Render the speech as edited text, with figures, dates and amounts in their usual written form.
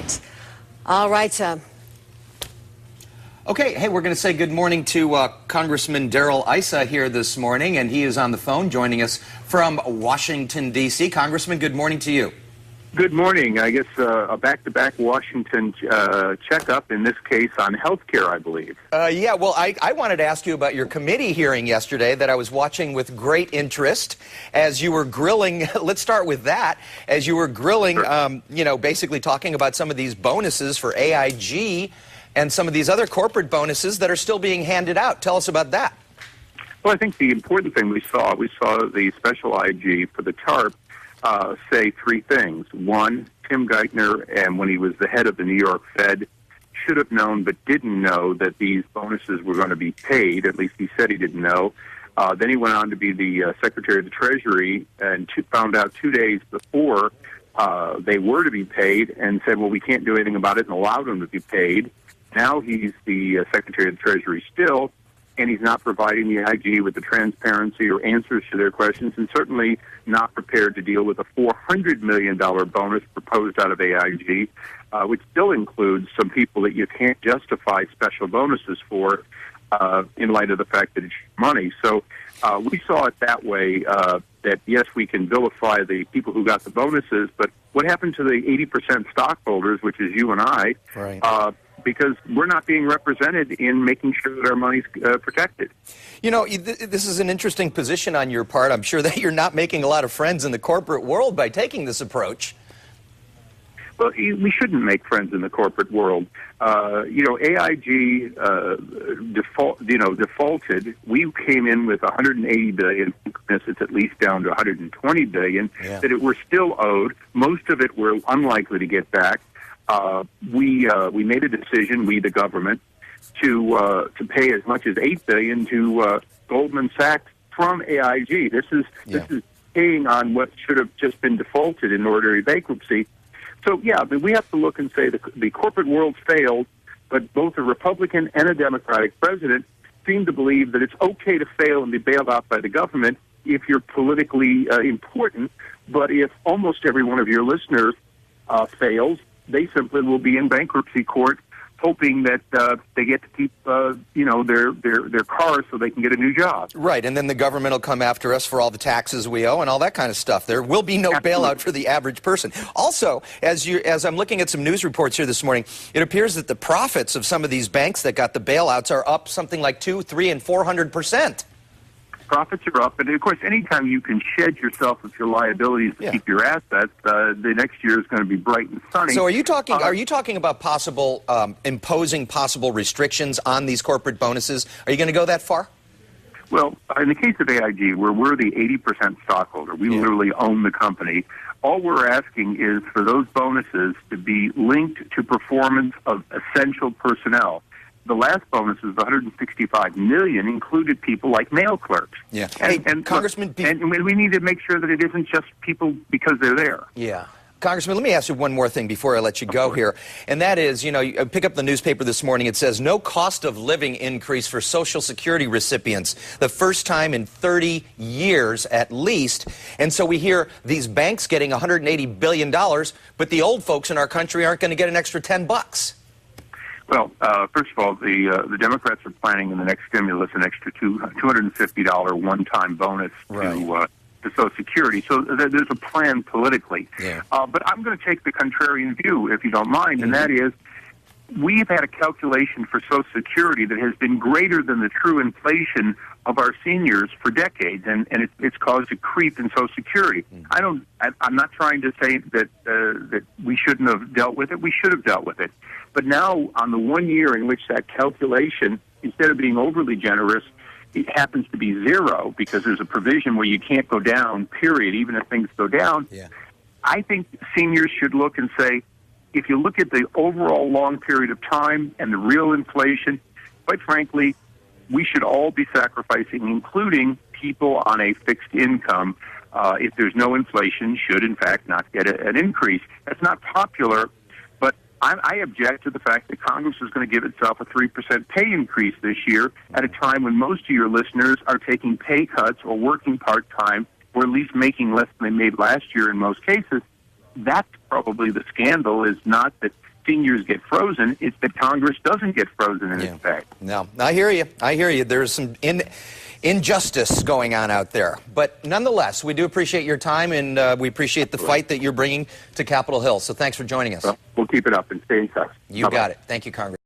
right. All right. Okay, hey, we're going to say good morning to Congressman Darrell Issa here this morning, and he is on the phone joining us from Washington, D.C. Congressman, good morning to you. Good morning. I guess a back-to-back Washington checkup, in this case on health care, I believe. Yeah, well, I wanted to ask you about your committee hearing yesterday that I was watching with great interest as you were grilling. Let's start with that. As you were grilling, Sure. you know, basically talking about some of these bonuses for AIG and some of these other corporate bonuses that are still being handed out. Tell us about that. Well, I think the important thing we saw the special IG for the TARP say three things. One, Tim Geithner, and when he was the head of the New York Fed, should have known but didn't know that these bonuses were going to be paid. At least he said he didn't know. Then he went on to be the Secretary of the Treasury and found out 2 days before they were to be paid and said, well, we can't do anything about it, and allowed them to be paid. Now he's the Secretary of the Treasury still, and he's not providing the IG with the transparency or answers to their questions, and certainly not prepared to deal with a $400 million bonus proposed out of AIG, which still includes some people that you can't justify special bonuses for in light of the fact that it's money. So we saw it that way, that, yes, we can vilify the people who got the bonuses, but what happened to the 80% stockholders, which is you and I, Right. Because we're not being represented in making sure that our money's protected. You know, this is an interesting position on your part. I'm sure that you're not making a lot of friends in the corporate world by taking this approach. Well, we shouldn't make friends in the corporate world. You know, AIG defaulted. We came in with $180 billion. It's at least down to $120 billion that it were still owed. Most of it we're unlikely to get back. We made a decision, we the government, to pay as much as $8 billion to Goldman Sachs from AIG. This is paying on what should have just been defaulted in ordinary bankruptcy. So yeah, I mean, we have to look and say the corporate world failed, but both a Republican and a Democratic president seem to believe that it's okay to fail and be bailed out by the government if you're politically important. But if almost every one of your listeners fails, they simply will be in bankruptcy court, hoping that they get to keep, their cars so they can get a new job. Right, and then the government will come after us for all the taxes we owe and all that kind of stuff. There will be no bailout for the average person. Also, as I'm looking at some news reports here this morning, it appears that the profits of some of these banks that got the bailouts are up something like 200%, 300%, and 400%. Profits are up, and of course, anytime you can shed yourself of your liabilities to keep your assets, the next year is going to be bright and sunny. So, are you talking about possible imposing possible restrictions on these corporate bonuses? Are you going to go that far? Well, in the case of AIG, where we're the 80% stockholder, we literally own the company. All we're asking is for those bonuses to be linked to performance of essential personnel. The last bonus is $165 million, included people like mail clerks. Yeah. And Congressman, and we need to make sure that it isn't just people because they're there. Yeah. Congressman, let me ask you one more thing before I let you go here. And that is, you know, you pick up the newspaper this morning. It says no cost of living increase for Social Security recipients. The first time in 30 years at least. And so we hear these banks getting $180 billion, but the old folks in our country aren't going to get an extra $10. Well, first of all, the Democrats are planning in the next stimulus an extra $250 one-time bonus to Social Security. So there's a plan politically. Yeah. But I'm going to take the contrarian view, if you don't mind, and that is we've had a calculation for Social Security that has been greater than the true inflation of our seniors for decades, and it's caused a creep in Social Security. I'm not trying to say that we shouldn't have dealt with it. We should have dealt with it. But now, on the 1 year in which that calculation, instead of being overly generous, it happens to be zero because there's a provision where you can't go down, period, even if things go down. Yeah. I think seniors should look and say, if you look at the overall long period of time and the real inflation, quite frankly, we should all be sacrificing, including people on a fixed income, if there's no inflation, should in fact not get an increase. That's not popular, but I object to the fact that Congress is going to give itself a 3% pay increase this year at a time when most of your listeners are taking pay cuts or working part-time or at least making less than they made last year in most cases. That's probably the scandal, is not that seniors get frozen. It's that Congress doesn't get frozen in its pay. No, I hear you. I hear you. There's some injustice going on out there. But nonetheless, we do appreciate your time, and we appreciate the fight that you're bringing to Capitol Hill. So thanks for joining us. Well, we'll keep it up and stay in touch. You got it. Thank you, Congressman.